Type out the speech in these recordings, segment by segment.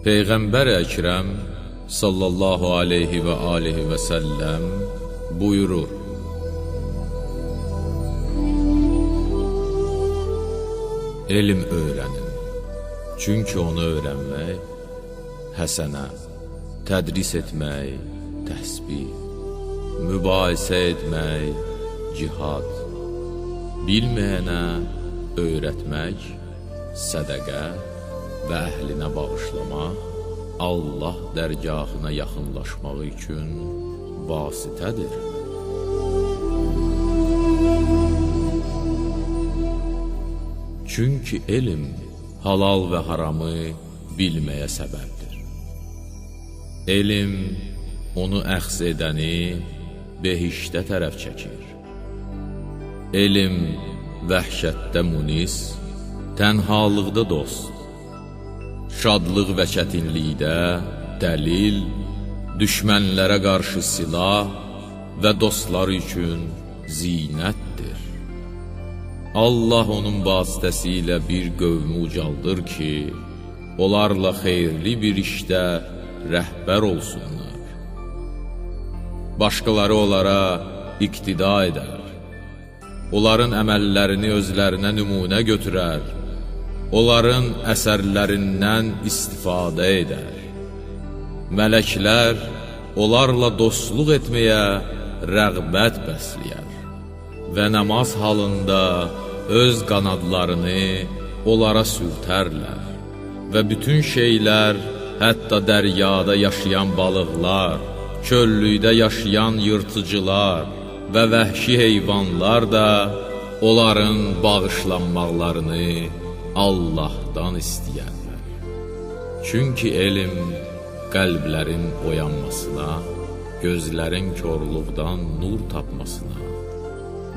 Peyğəmbər Əkrəm sallallahu aleyhi və alihi və səlləm buyurur: Elm öyrənin, çünki onu öyrənmək həsənə, tədris etmək təsbih, mübahisə etmək cihad, bilməyənə öyrətmək sədəqə və əhlinə bağışlamaq Allah dərgahına yaxınlaşmaq üçün vasitədir. Çünki elm halal və haramı bilməyə səbəbdir. Elm onu əxz edəni behiştə tərəf çəkir. Elm vəhşətdə munis, tənhalıqda dost, şadlıq və çətinlikdə dəlil, düşmənlərə qarşı silah və dostlar üçün zinətdir. Allah onun vasitəsilə bir qövmü ucaldır ki, onlarla xeyirli bir işdə rəhbər olsunlar. Başqaları onlara iqtida edər, onların əməllərini özlərinə nümunə götürər, onların əsərlərindən istifadə edər. Mələklər onlarla dostluq etməyə rəğbət bəsləyər və namaz halında öz qanadlarını onlara sürtərlər və bütün şeylər, hətta dəryada yaşayan balıqlar, çöllükdə yaşayan yırtıcılar və vəhşi heyvanlar da onların bağışlanmaqlarını Allah'tan istəyərlər. Çünki elm qəlblərin oyanmasına, gözlərin körlükdən nur tapmasına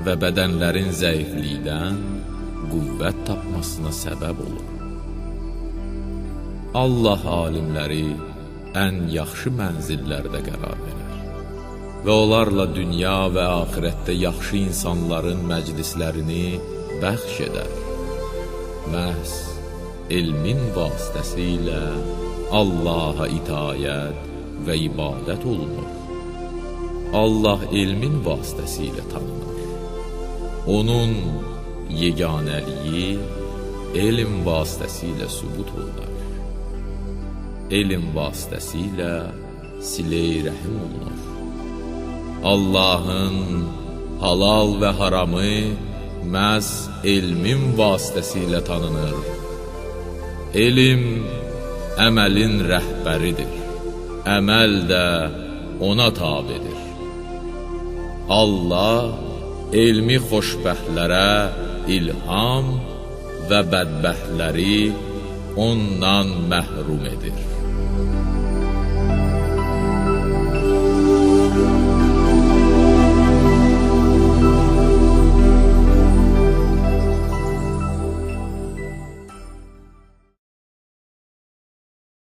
və bədənlərin zəiflikdən qüvvət tapmasına səbəb olur. Allah alimləri ən yaxşı mənzillərdə qərar verir və onlarla dünya və axirətdə yaxşı insanların məclislərini bəxş edər. Məhz elmin vasitəsilə Allaha itayət və ibadət olunur. Allah elmin vasitəsilə tanınır. Onun yeganəliyi elm vasitəsilə sübut olunur. Elm vasitəsilə silə-i rəhim olunur. Allahın halal və haramı məhz elmin vasitəsilə tanınır. Elm əməlin rəhbəridir. Əməl də ona tabedir. Allah elmi xoşbəxtlərə ilham və bədbəxtləri ondan məhrum edir.